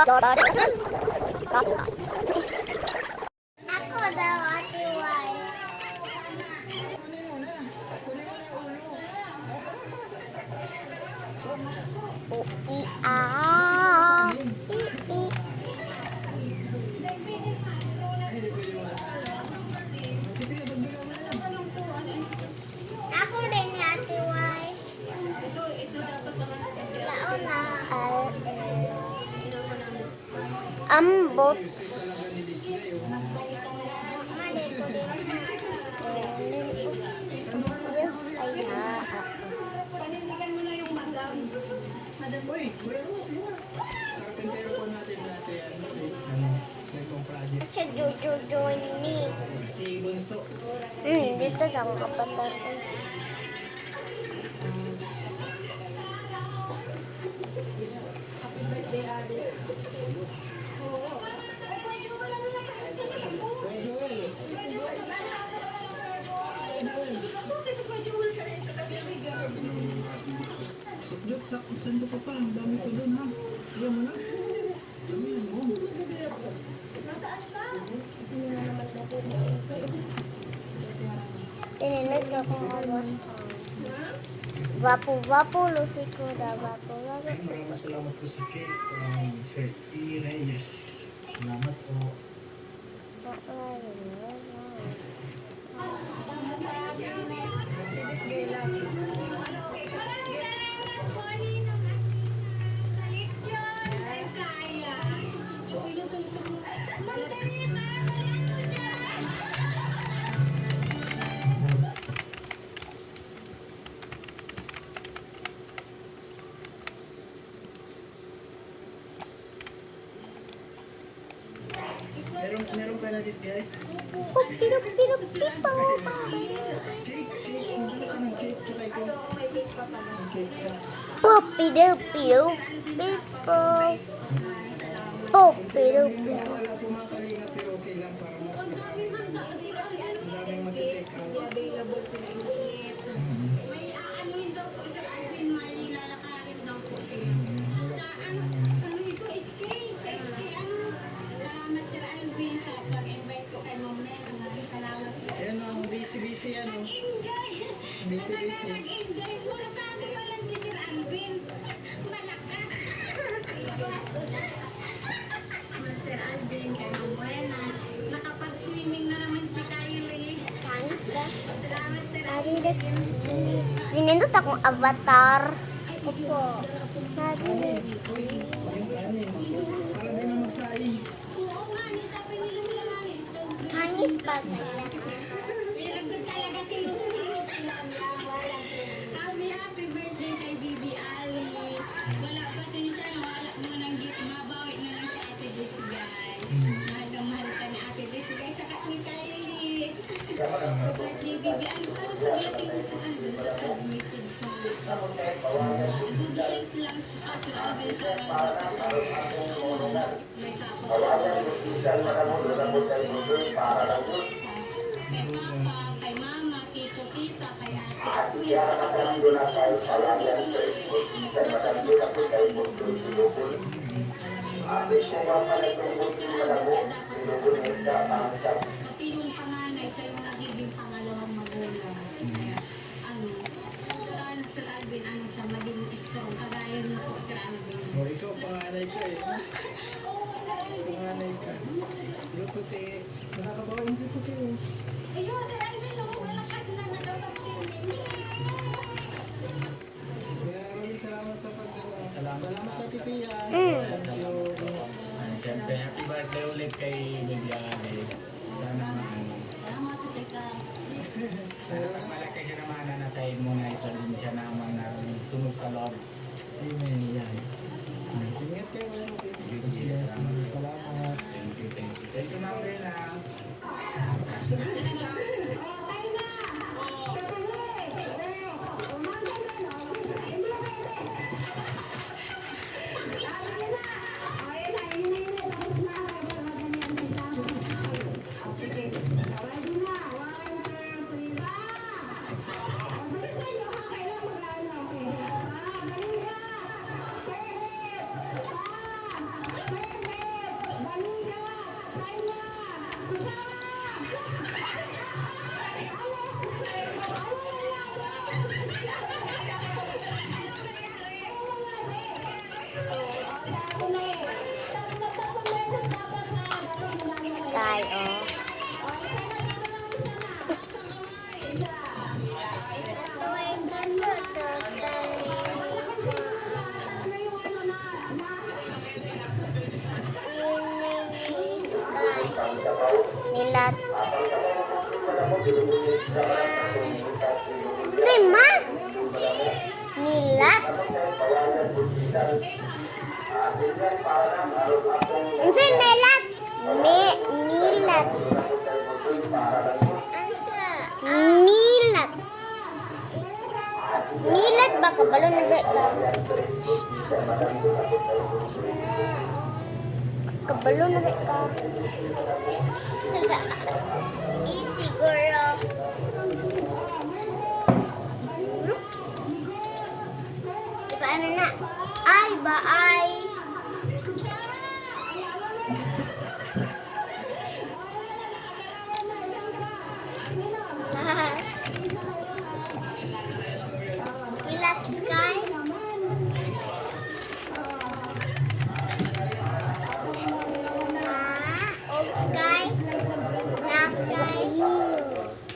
Ako daw, Ate Wai. Ako din, Ate Wai. Launa. Ambot. Mali ko din. Yes, ay ha. Uy, wala mo sila. Karpentero po natin dati. May kong project. Siya join me. Si Bunso. Dito sa kapatid. Sukjot, sando ka pa. Ang dami ko dun ha. Iyan mo na. Dami yan mo. Tininig akong awas. Vapo, lusikura, vapo. Maraming salamat po sa Kate. Sir T. Reyes. Salamat po. Meron pa na this guy? Pipo. Cake. Gusto ka ng cake. Tsaka ikaw. Cake ka. Pipo. Wala po mga kalinga pero okay lang para mas daming matitake out. Available sila yung kit. May ano yun daw po, Sir Alvin, may lalakarin daw po sila. Sa ano ito, SK, sa SK, salamat Sir Alvin sa pag-invite ko kay Ma'am Nel. Maraming salamat po. Ayan o, busy ano. Enjoy! Busy. Enjoy po sa amin pa lang si Sir Alvin. Malakas! Sir Alvin, kay Ma'am Buena. Nakapag-swimming na naman si Kylie. Salamat Sir Alvin. Sinindot akong avatar. Opo. Narireski. Para din na magsaing. Oo nga, sabi ni Lula namin. Hangit pa sila. Pinagod talaga si Lula. Happy birthday kay Bibi Ali. Wala pa siya, wala mo ng gift. Mabawi na lang si Ate Desgay. Mahal ka ni Ate Desgay sa ni Kylie. Birthday Bibi Ali. Parang natin ko sa message mo. Google lang Sir Alvin sa may tapos kay Papa, kay Mama, kay Tita, kay Ate. Kuya, sa kasi sa dapat makakapagod kasi yung panganay siya yung nagiging pangalawang magulang. Sana Sir Alvin, siya maging strong. Kagaya niyo po Sir Alvin. O, ikaw, panganay ka eh. Panganay ka. Yung puti. Nakakabawain si puti eh. Ayun, Sir Alvin, malakas na nakapag-swimming. Kaya maraming salamat sa pagdala. Salamat ka, Titiya. Siyempre, happy birthday ulit kay Baby Ali. Sana Salamat sa teka. sana pag malaki siya naman na nasa mo na isa din siya naman na sunod sa loob. Amen. Yan. Singat kayo. Yes, salamat. Thank you. Thank you, Ma'am Rina. Sky, oh. Ito ay Nilat. Si Ma? Nilat. Si Nilat. Milat. Milat. Milat ba ka? Balon na ba ka? Kabalo na ba ka? Easy, girl. Diba ano na? Ay, ba ay? Relax, Sky. Old Sky. Now Sky.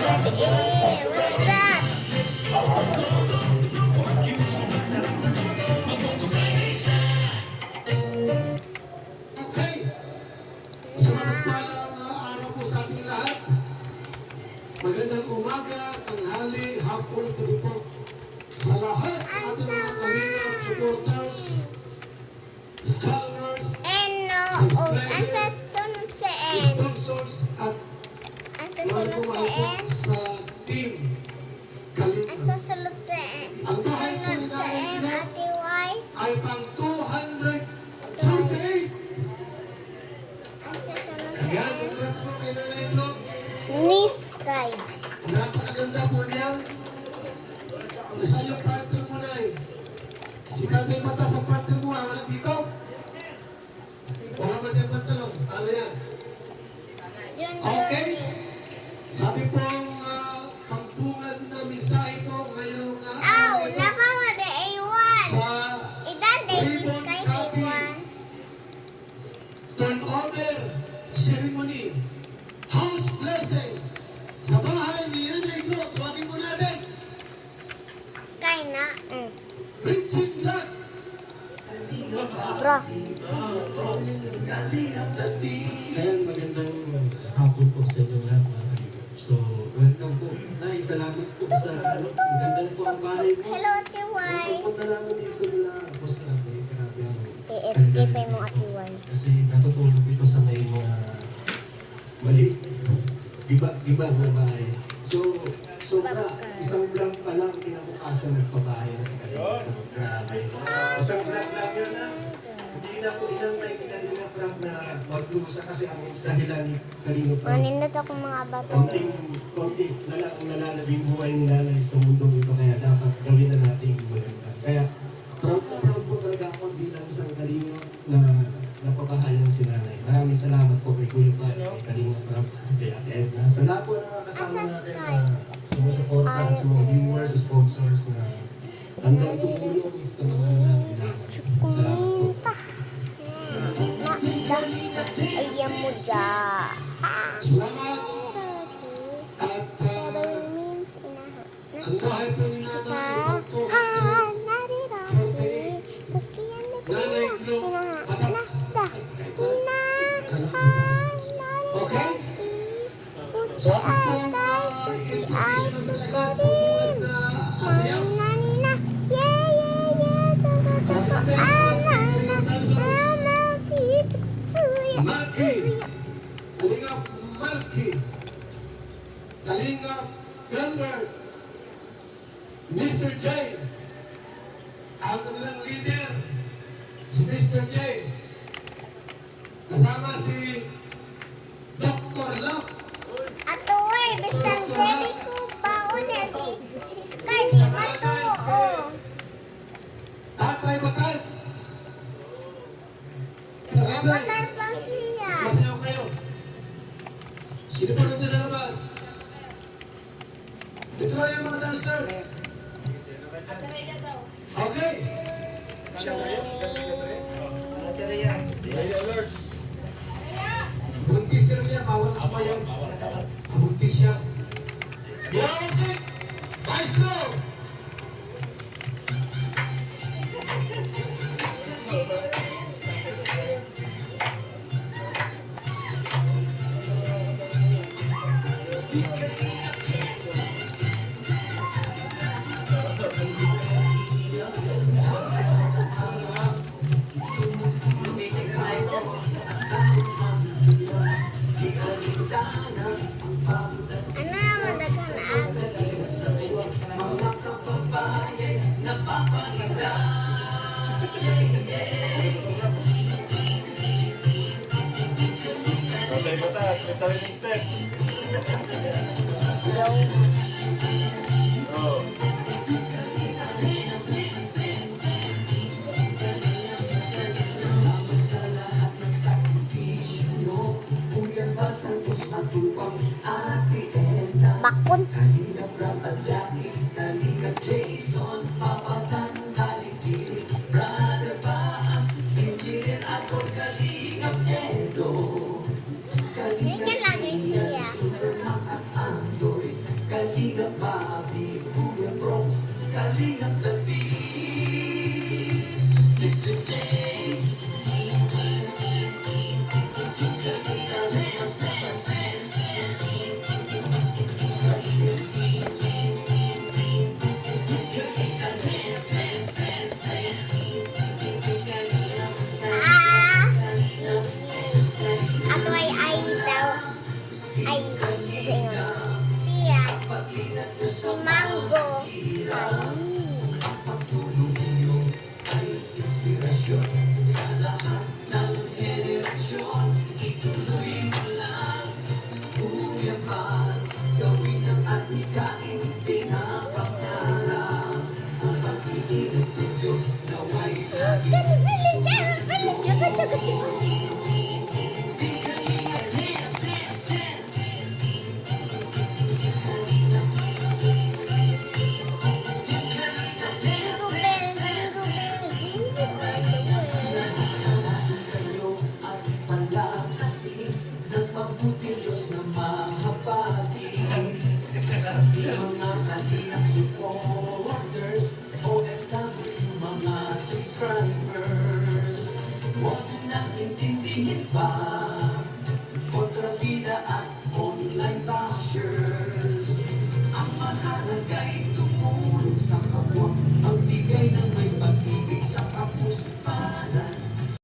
What's that? Okay. Samantalang araw po sa ating lahat. Magandang umaga, tanghali, hapon at gabi po sa lahat ng ating mga kalingap, supporters, followers, And no, oh, ang sasunod sa N. sponsors at Ang mga sasunod sa tumahal N. sa team Ang Kalingap. sasunod sa N. Ang sunod sa N, Ate Y. Ay pang 238. Ang sasunod sa Ayan, N, congrats po kay Nanay Flo. ni Sky. Napakaganda po niya. Saan yung partner mo na eh? Si Katay Mata sa partner mo, wala dito. Wala ba siyang pantalon? Ano yan? Yun, Okay. yun. Sabi pong pangtungad na mensahe po ngayong Aw, nakamada A1. sa Idan din ni Sky A1. turnover ceremony, house blessing sa bahay ni Nanay Flo. Tuwagin mo natin. Sky na. Richard Black. Bro. Ayan, magandang hapon po sa inyo lahat mga kaibigan. So, welcome po. Nay, salamat po sa maganda po ang bahay mo. Hello, Ate Y. Punta lang mo dito nila. Tapos grabe ang AFK pa yung mga Ate Y. kasi natutulog ito sa may mga mali. Iba na bahay. So, sobra, isang vlog pa lang kinabukasan nagpabahay na sa kanila. Grabe. Isang vlog lang yun na. Hindi na po inantay kinalina vlog na magdusa kasi ang dahilan ni Kalino pa. Manindot akong mga bata. Konti na lang ang nalalabing buhay ni nanay sa mundong ito kaya dapat gawin na natin maganda. Kaya proud po talaga ako bilang isang Kalino na napabahayan si nanay. Maraming salamat po kay Kuya Pai, kay Kalino Prab, kay Ate Edna. Sa lahat po na kasama natin na sumusuporta sa mga viewers, sponsors na hanggang tumulong sa mga kailangan. Salamat po. Ayam muda. Salamat at Means inaha. ang bahay po ni Nanay Cha. po. Narirami. Kukiyan na Nanay Flo, Matax. Okay? So ako po ay sukarin na asayaw. Malki, Kalingap Malki, Kalingap Gilbert, Mr. J, ang kanilang leader, si Mr. J, kasama si Dr. Sino pa nandiyan sa labas? Ito na yung mga dancers. Okay. Buntis siya niya, bawal sumayaw. Buntis siya. Music! Maestro! Ano naman daghan ate? Okay, basta, may sariling step. Oh. Bakun. Ganyan lagi siya. Ato ay daw. Ay, sa inyo. Siya. Si Mango. Jaga, jaga, jaga. Jingle bell, jingle bell, jingle all the way. Subscribers, huwag nang intindihin pa kontrabida at online bashers. Ang mahalaga'y tumulong sa kapwa, ang bigay ng may pag-ibig sa kapuspalad.